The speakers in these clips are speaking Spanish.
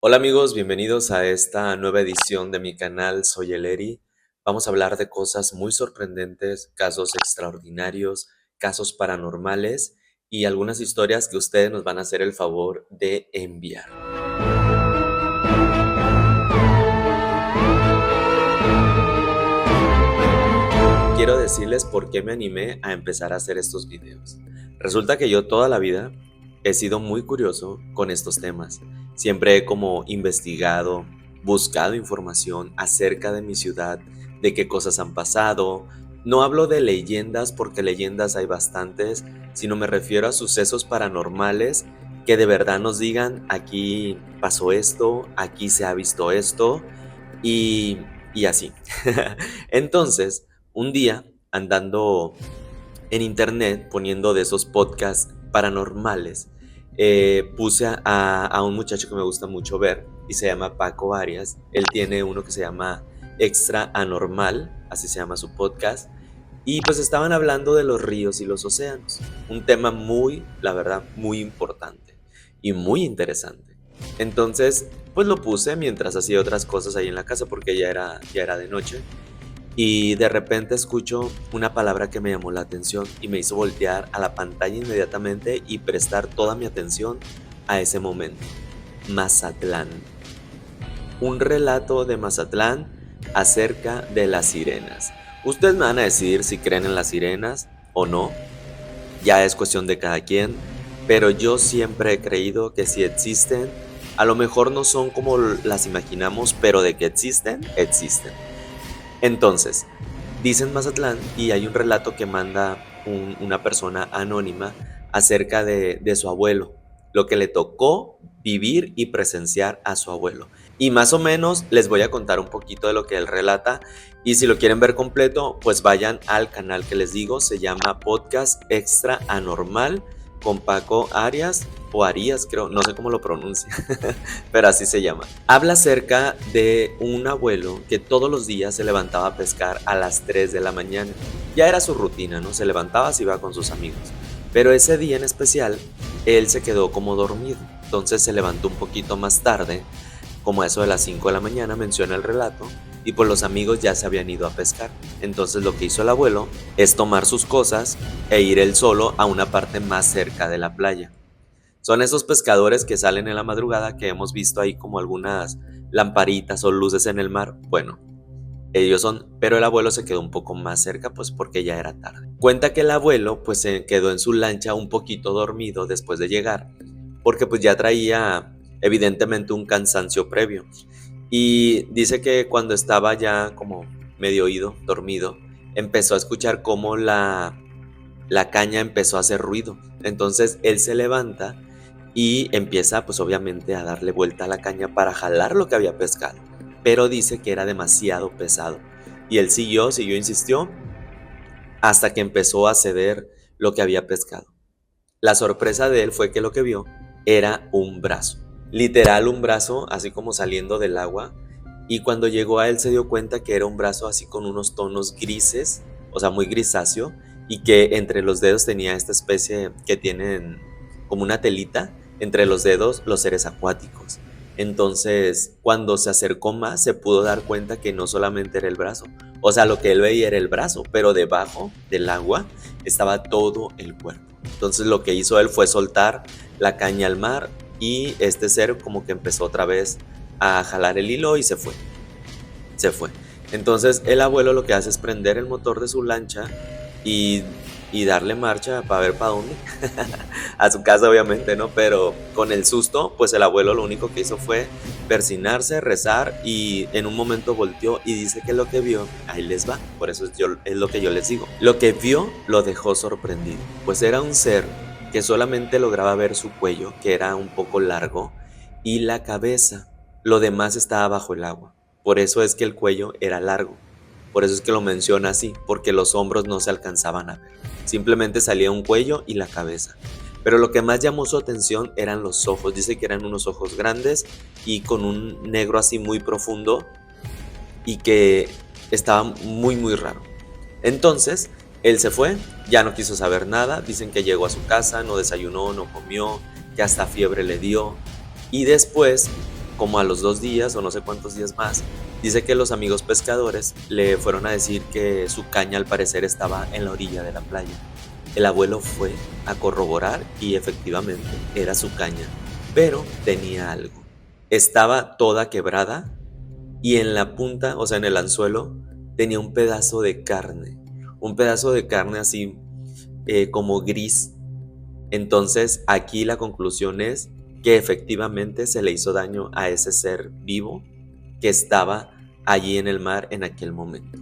Hola amigos, bienvenidos a esta nueva edición de mi canal. Soy el Eri. Vamos a hablar de cosas muy sorprendentes, casos extraordinarios, casos paranormales y algunas historias que ustedes nos van a hacer el favor de enviar. Quiero decirles por qué me animé a empezar a hacer estos videos. Resulta que yo toda la vida he sido muy curioso con estos temas. Siempre he como investigado, buscado información acerca de mi ciudad, de qué cosas han pasado. No hablo de leyendas porque leyendas hay bastantes, sino me refiero a sucesos paranormales que de verdad nos digan aquí pasó esto, aquí se ha visto esto y, y así. Entonces, un día, andando en internet, poniendo de esos podcasts paranormales, puse a un muchacho que me gusta mucho ver y se llama Paco Arias. Él tiene uno que se llama Extra Anormal, así se llama su podcast. Y pues estaban hablando de los ríos y los océanos. Un tema muy, la verdad, muy importante y muy interesante. Entonces, pues lo puse mientras hacía otras cosas ahí en la casa porque ya era de noche. Y de repente escucho una palabra que me llamó la atención y me hizo voltear a la pantalla inmediatamente y prestar toda mi atención a ese momento. Mazatlán. Un relato de Mazatlán acerca de las sirenas. Ustedes me van a decir si creen en las sirenas o no. Ya es cuestión de cada quien. Pero yo siempre he creído que si existen, a lo mejor no son como las imaginamos, pero de que existen, existen. Entonces, dicen Mazatlán y hay un relato que manda una persona anónima acerca de su abuelo, lo que le tocó vivir y presenciar a su abuelo. Y más o menos les voy a contar un poquito de lo que él relata y si lo quieren ver completo, pues vayan al canal que les digo, se llama Podcast Extra Anormal con Paco Arias o Arias, creo, no sé cómo lo pronuncia, pero así se llama. Habla acerca de un abuelo que todos los días se levantaba a pescar a las 3 de la mañana. Ya era su rutina, ¿no? Se levantaba, se iba con sus amigos. Pero ese día en especial, él se quedó como dormido. Entonces se levantó un poquito más tarde, como a eso de las 5 de la mañana, menciona el relato, y pues los amigos ya se habían ido a pescar. Entonces lo que hizo el abuelo es tomar sus cosas e ir él solo a una parte más cerca de la playa. Son esos pescadores que salen en la madrugada que hemos visto ahí como algunas lamparitas o luces en el mar. Bueno, ellos son, pero el abuelo se quedó un poco más cerca pues porque ya era tarde. Cuenta que el abuelo pues se quedó en su lancha un poquito dormido después de llegar, porque pues ya traía evidentemente un cansancio previo. Y dice que cuando estaba ya como medio oído, dormido, empezó a escuchar cómo la caña empezó a hacer ruido. Entonces él se levanta y empieza pues obviamente a darle vuelta a la caña para jalar lo que había pescado, pero dice que era demasiado pesado y él siguió, insistió hasta que empezó a ceder lo que había pescado. La sorpresa de él fue que lo que vio era un brazo, literal un brazo así como saliendo del agua, y cuando llegó a él se dio cuenta que era un brazo así con unos tonos grises, o sea muy grisáceo, y que entre los dedos tenía esta especie que tienen como una telita entre los dedos los seres acuáticos. Entonces, cuando se acercó más, se pudo dar cuenta que no solamente era el brazo, o sea, lo que él veía era el brazo, pero debajo del agua estaba todo el cuerpo. Entonces, lo que hizo él fue soltar la caña al mar y este ser como que empezó otra vez a jalar el hilo y se fue. Se fue. Entonces, el abuelo lo que hace es prender el motor de su lancha y, y darle marcha para ver para dónde. A su casa obviamente, ¿no? Pero con el susto, pues el abuelo lo único que hizo fue persinarse, rezar y en un momento volteó y dice que lo que vio, ahí les va, por eso es lo que yo les digo. Lo que vio lo dejó sorprendido, pues era un ser que solamente lograba ver su cuello, que era un poco largo, y la cabeza. Lo demás estaba bajo el agua. Por eso es que el cuello era largo. Por eso es que lo menciona así, porque los hombros no se alcanzaban a ver. Simplemente salía un cuello y la cabeza. Pero lo que más llamó su atención eran los ojos. Dice que eran unos ojos grandes y con un negro así muy profundo y que estaba muy muy raro. Entonces, él se fue, ya no quiso saber nada. Dicen que llegó a su casa, no desayunó, no comió, que hasta fiebre le dio. Y después como a los 2 días o no sé cuántos días más, dice que los amigos pescadores le fueron a decir que su caña al parecer estaba en la orilla de la playa. El abuelo fue a corroborar y efectivamente era su caña, pero tenía algo. Estaba toda quebrada y en la punta, o sea, en el anzuelo, tenía un pedazo de carne así como gris. Entonces, aquí la conclusión es que efectivamente se le hizo daño a ese ser vivo que estaba allí en el mar en aquel momento.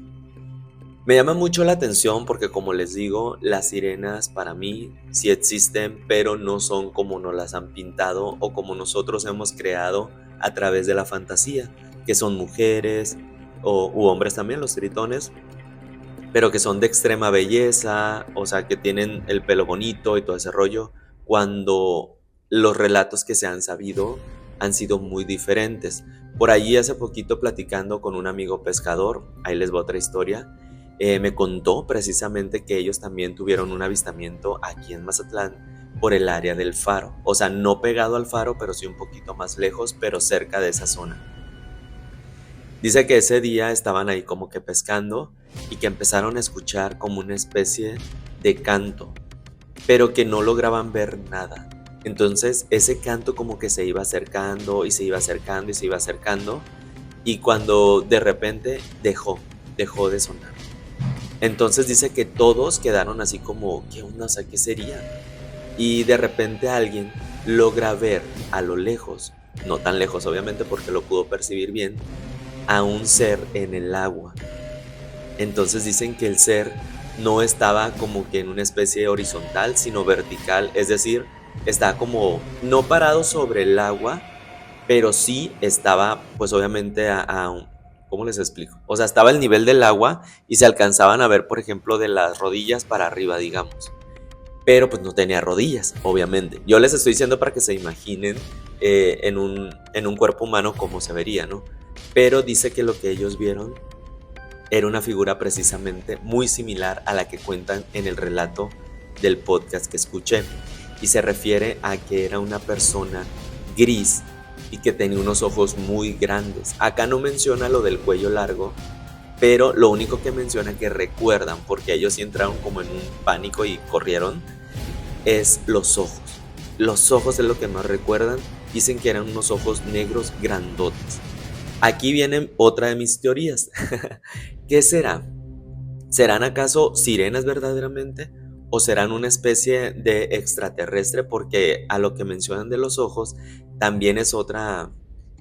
Me llama mucho la atención porque, como les digo, las sirenas para mí sí existen, pero no son como nos las han pintado o como nosotros hemos creado a través de la fantasía, que son mujeres u hombres también, los tritones, pero que son de extrema belleza, o sea, que tienen el pelo bonito y todo ese rollo, cuando los relatos que se han sabido han sido muy diferentes. Por allí hace poquito platicando con un amigo pescador, ahí les va otra historia, me contó precisamente que ellos también tuvieron un avistamiento aquí en Mazatlán por el área del faro, o sea, no pegado al faro, pero sí un poquito más lejos, pero cerca de esa zona. Dice que ese día estaban ahí como que pescando y que empezaron a escuchar como una especie de canto, pero que no lograban ver nada. Entonces ese canto como que se iba acercando y se iba acercando y se iba acercando, y cuando de repente dejó de sonar. Entonces dice que todos quedaron así como, ¿qué onda? O sea, ¿qué sería? Y de repente alguien logra ver a lo lejos, no tan lejos obviamente porque lo pudo percibir bien, a un ser en el agua. Entonces dicen que el ser no estaba como que en una especie horizontal, sino vertical, es decir, estaba como no parado sobre el agua, pero sí estaba, pues obviamente ¿cómo les explico? O sea, estaba al nivel del agua y se alcanzaban a ver, por ejemplo, de las rodillas para arriba, digamos. Pero pues no tenía rodillas, obviamente. Yo les estoy diciendo para que se imaginen en un cuerpo humano cómo se vería, ¿no? Pero dice que lo que ellos vieron era una figura precisamente muy similar a la que cuentan en el relato del podcast que escuché. Y se refiere a que era una persona gris y que tenía unos ojos muy grandes. Acá no menciona lo del cuello largo, pero lo único que menciona que recuerdan, porque ellos sí entraron como en un pánico y corrieron, es los ojos. Los ojos es lo que más recuerdan. Dicen que eran unos ojos negros grandotes. Aquí viene otra de mis teorías. ¿Qué será? ¿Serán acaso sirenas verdaderamente? ¿O serán una especie de extraterrestre? Porque a lo que mencionan de los ojos, también es otra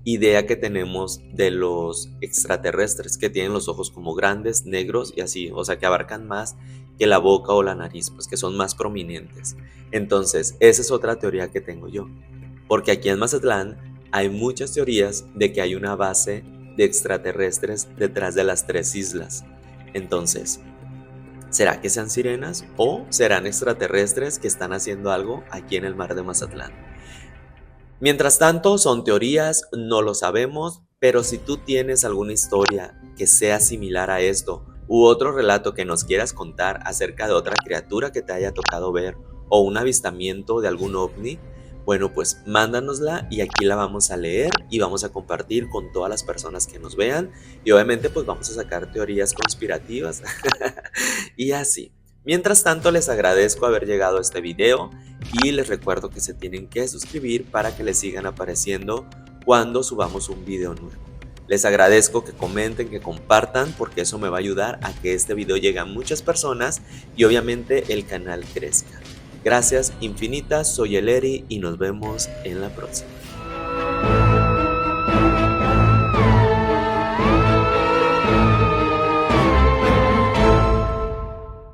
idea que tenemos de los extraterrestres, que tienen los ojos como grandes, negros y así, o sea, que abarcan más que la boca o la nariz, pues que son más prominentes. Entonces, esa es otra teoría que tengo yo. Porque aquí en Mazatlán hay muchas teorías de que hay una base de extraterrestres detrás de las 3 islas. Entonces, ¿será que sean sirenas o serán extraterrestres que están haciendo algo aquí en el mar de Mazatlán? Mientras tanto, son teorías, no lo sabemos, pero si tú tienes alguna historia que sea similar a esto u otro relato que nos quieras contar acerca de otra criatura que te haya tocado ver o un avistamiento de algún ovni, bueno, pues mándanosla y aquí la vamos a leer y vamos a compartir con todas las personas que nos vean y obviamente pues vamos a sacar teorías conspirativas y así. Mientras tanto, les agradezco haber llegado a este video y les recuerdo que se tienen que suscribir para que les sigan apareciendo cuando subamos un video nuevo. Les agradezco que comenten, que compartan, porque eso me va a ayudar a que este video llegue a muchas personas y obviamente el canal crezca. Gracias infinitas, soy el Eri y nos vemos en la próxima.